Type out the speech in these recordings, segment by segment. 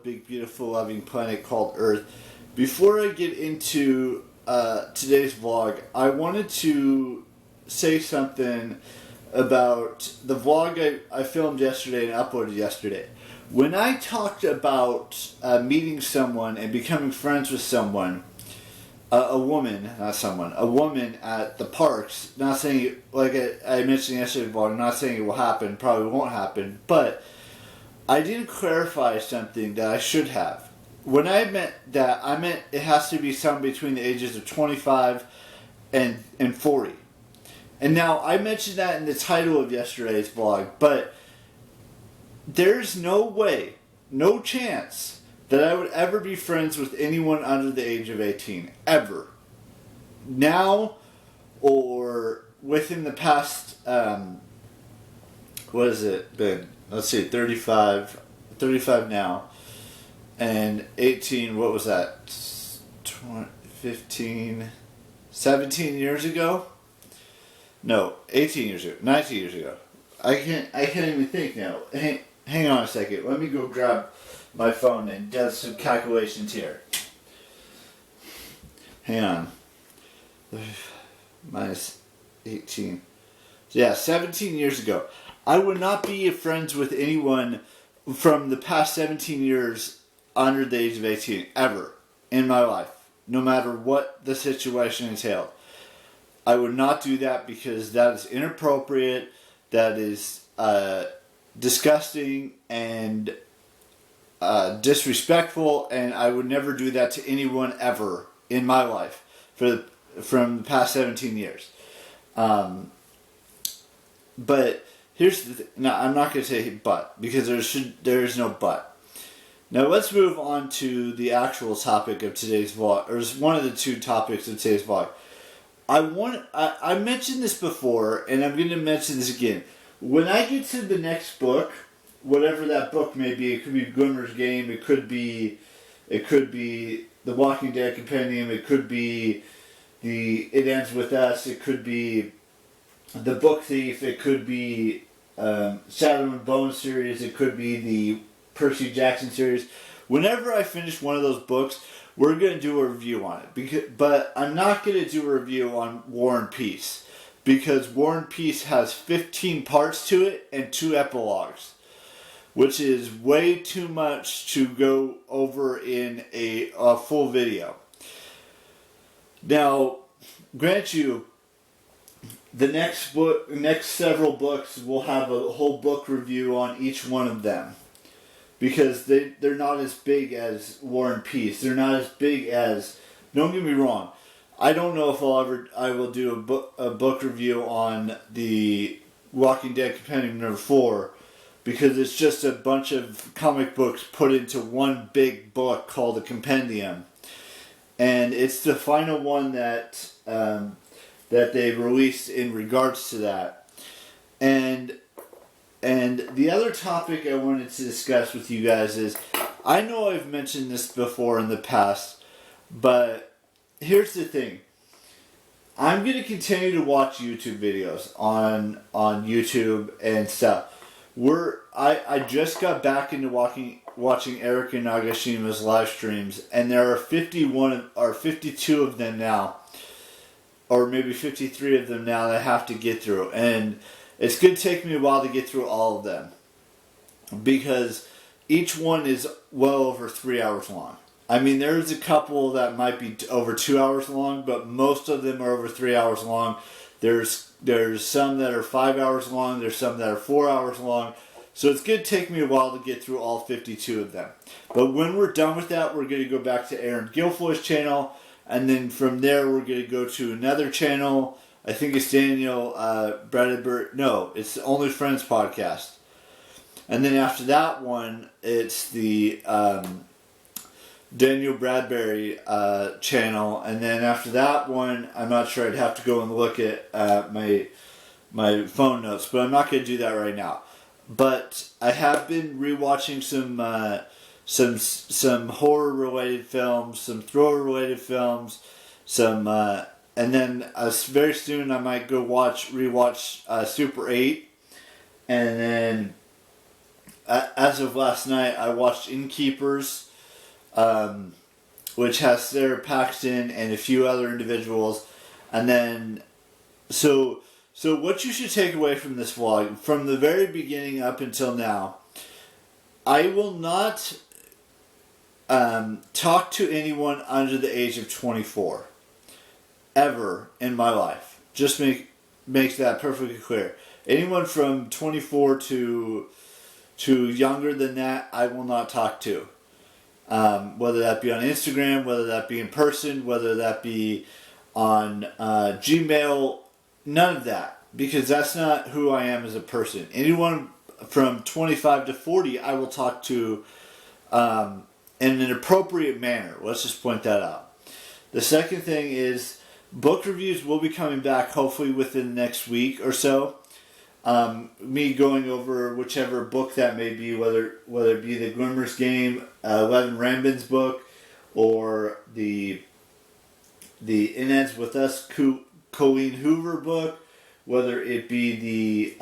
big, beautiful, loving planet called Earth. Before I get into today's vlog, I wanted to say something about the vlog I filmed yesterday and uploaded yesterday. When I talked about meeting someone and becoming friends with someone, a woman at the parks, not saying, like I mentioned yesterday in the vlog, not saying it will happen, probably won't happen, but I didn't clarify something that I should have. When I meant that, I meant it has to be someone between the ages of 25 and 40. And now, I mentioned that in the title of yesterday's vlog, but there's no way, no chance, that I would ever be friends with anyone under the age of 18. Ever. Now, or within the past, what has it been? Let's see, 35 now. And 18, what was that? 15, 17 years ago? No, 18 years ago, 19 years ago. I can't even think now. Hang on a second. Let me go grab my phone and do some calculations here. Hang on. Minus 18. Yeah, 17 years ago. I would not be friends with anyone from the past 17 years under the age of 18, ever, in my life. No matter what the situation entailed. I would not do that because that is inappropriate, that is disgusting and disrespectful, and I would never do that to anyone ever in my life from the past 17 years. But here's the thing. No, I'm not going to say but, because there is no but. Now let's move on to the actual topic of today's vlog, or one of the two topics of today's vlog. I mentioned this before, and I'm going to mention this again. When I get to the next book, whatever that book may be, it could be Gunner's Game, it could be The Walking Dead Compendium, it could be It Ends With Us, it could be The Book Thief, it could be Shadow and Bone series, it could be the Percy Jackson series. Whenever I finish one of those books, we're going to do a review on it. But I'm not going to do a review on War and Peace. Because War and Peace has 15 parts to it and 2 epilogues. Which is way too much to go over in a full video. Now, grant you, the next several books will have a whole book review on each one of them. Because they're not as big as War and Peace. They're not as big as... Don't get me wrong. I don't know if I will do a book review on the Walking Dead Compendium number 4. Because it's just a bunch of comic books put into one big book called a compendium. And it's the final one that they released in regards to that. And the other topic I wanted to discuss with you guys is, I know I've mentioned this before in the past, but here's the thing. I'm going to continue to watch YouTube videos on YouTube and stuff. I just got back into watching Eric and Nagashima's live streams, and there are 51 or 52 of them now, or maybe 53 of them now that I have to get through, and it's going to take me a while to get through all of them, because each one is well over 3 hours long. I mean, there's a couple that might be over 2 hours long, but most of them are over 3 hours long. There's some that are 5 hours long, there's some that are 4 hours long, so it's going to take me a while to get through all 52 of them. But when we're done with that, we're going to go back to Aaron Guilfoyle's channel, and then from there we're going to go to another channel. I think it's Daniel Bradbury. No, it's the Only Friends podcast. And then after that one, it's the Daniel Bradbury channel. And then after that one, I'm not sure. I'd have to go and look at my phone notes, but I'm not going to do that right now. But I have been rewatching some horror related films, some thriller related films, and then very soon I might go rewatch Super 8, and then as of last night, I watched Innkeepers, which has Sarah Paxton and a few other individuals. And then, so what you should take away from this vlog, from the very beginning up until now, I will not talk to anyone under the age of 24. Ever in my life. Just makes that perfectly clear. Anyone from 24 to younger than that, I will not talk to. Whether that be on Instagram, whether that be in person, whether that be on Gmail, none of that. Because that's not who I am as a person. Anyone from 25 to 40, I will talk to in an appropriate manner. Let's just point that out. The second thing is, book reviews will be coming back hopefully within the next week or so. Me going over whichever book that may be, whether it be the Glimmer's Game, Levin Rambin's book, or the In With Us Colleen Hoover book, whether it be the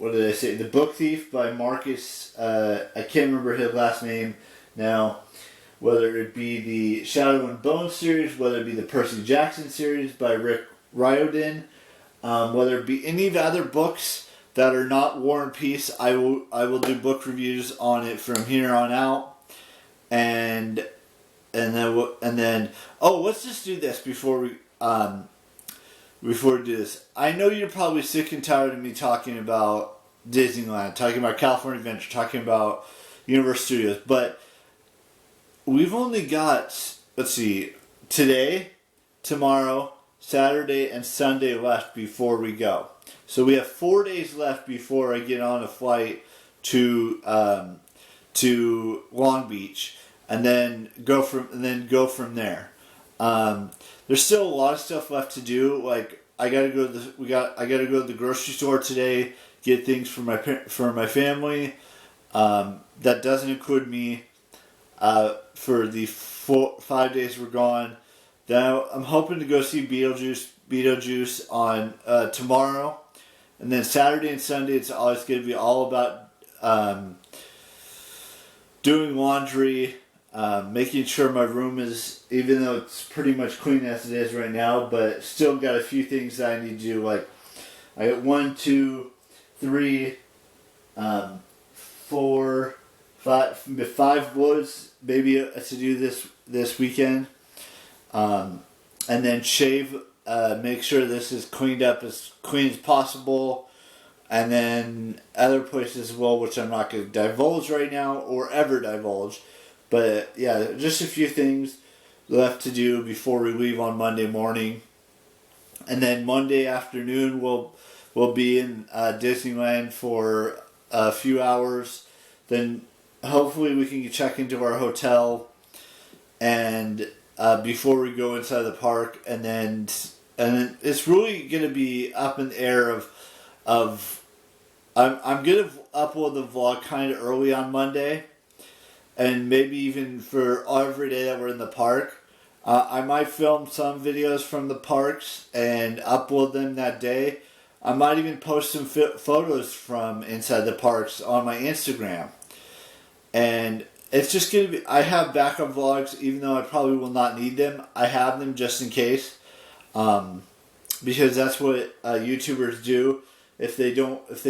The Book Thief by Marcus, I can't remember his last name now, whether it be the Shadow and Bone series, whether it be the Percy Jackson series by Rick Riordan, whether it be any of the other books that are not War and Peace, I will do book reviews on it from here on out, and then let's just do this before we do this. I know you're probably sick and tired of me talking about Disneyland, talking about California Adventure, talking about Universal Studios, but we've only got, let's see, today, tomorrow, Saturday, and Sunday left before we go. So we have 4 days left before I get on a flight to Long Beach, and then go from there. There's still a lot of stuff left to do. Like I gotta go to the grocery store today, get things for my family. That doesn't include me. For the 5 days we're gone. Then I'm hoping to go see Beetlejuice on tomorrow. And then Saturday and Sunday, it's always going to be all about doing laundry, making sure my room is, even though it's pretty much clean as it is right now, but still got a few things that I need to do. Like, I got 1, 2, 3, 4, 5 woods maybe to do this weekend, and then shave, make sure this is cleaned up as clean as possible, and then other places as well, which I'm not going to divulge right now or ever divulge, but yeah, just a few things left to do before we leave on Monday morning, and then Monday afternoon we'll be in Disneyland for a few hours. Then hopefully we can check into our hotel and before we go inside the park, and then it's really gonna be up in the air of I'm gonna upload the vlog kind of early on Monday, and maybe even for every day that we're in the park. I might film some videos from the parks and upload them that day. I might even post some photos from inside the parks on my Instagram. And it's just going to be, I have backup vlogs, even though I probably will not need them. I have them just in case. Because that's what YouTubers do if they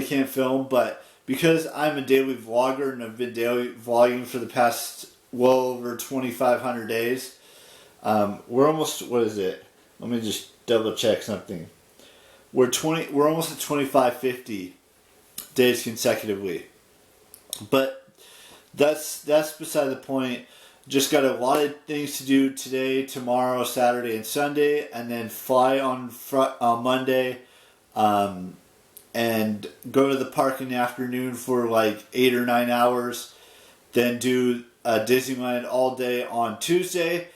can't film. But because I'm a daily vlogger and I've been daily vlogging for the past well over 2,500 days, we're almost, what is it? Let me just double check something. We're almost at 2,550 days consecutively. But that's beside the point. Just got a lot of things to do today, tomorrow, Saturday, and Sunday, and then fly on Monday, and go to the park in the afternoon for like 8 or 9 hours. Then do Disneyland all day on Tuesday.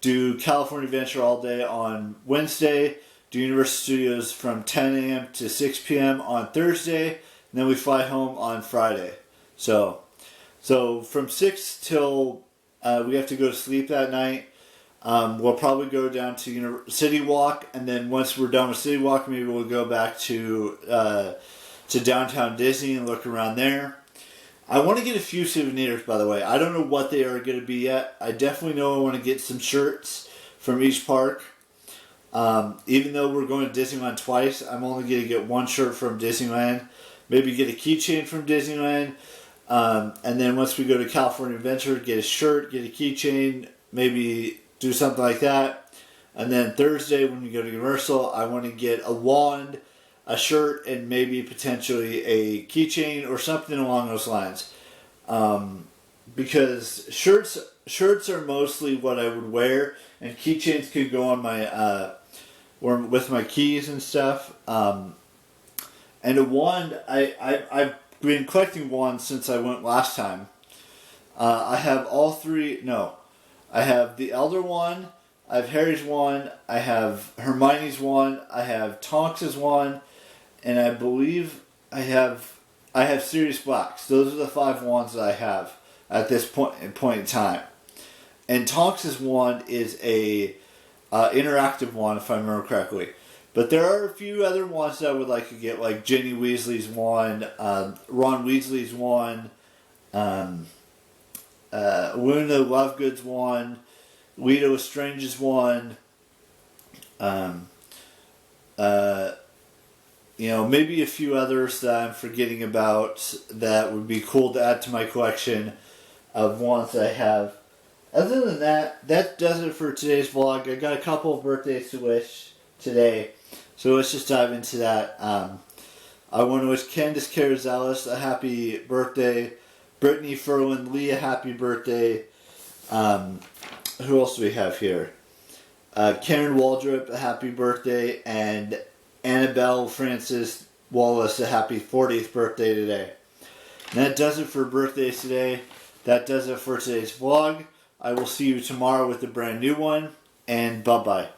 Do California Adventure all day on Wednesday. Do Universal Studios from 10 a.m. to 6 p.m. on Thursday. And then we fly home on Friday. So from 6 till we have to go to sleep that night. We'll probably go down to City Walk, and then once we're done with City Walk, maybe we'll go back to downtown Disney and look around there. I want to get a few souvenirs, by the way. I don't know what they are going to be yet. I definitely know I want to get some shirts from each park. Even though we're going to Disneyland twice, I'm only going to get one shirt from Disneyland. Maybe get a keychain from Disneyland. And then once we go to California Adventure, get a shirt, get a keychain, maybe do something like that. And then Thursday, when we go to Universal, I want to get a wand, a shirt, and maybe potentially a keychain or something along those lines. Because shirts are mostly what I would wear, and keychains could go on my or with my keys and stuff. And a wand, I've been collecting wands since I went last time. I have all three. No, I have the Elder wand. I have Harry's wand. I have Hermione's wand. I have Tonks's wand. And I believe I have Sirius Black's. Those are the 5 wands that I have at this point in time. And Tonks's wand is a interactive wand, if I remember correctly. But there are a few other wands that I would like to get, like Ginny Weasley's wand, Ron Weasley's wand, Luna Lovegood's wand, Leto Strange's wand, maybe a few others that I'm forgetting about that would be cool to add to my collection of wands that I have. Other than that, that does it for today's vlog. I got a couple of birthdays to wish today, so let's just dive into that. I want to wish Candace Carrizales a happy birthday, Brittany Ferlin Lee a happy birthday. Who else do we have here? Karen Waldrop a happy birthday, and Annabelle Francis Wallace a happy 40th birthday today. And that does it for birthdays today. That does it for today's vlog. I will see you tomorrow with a brand new one, and bye-bye.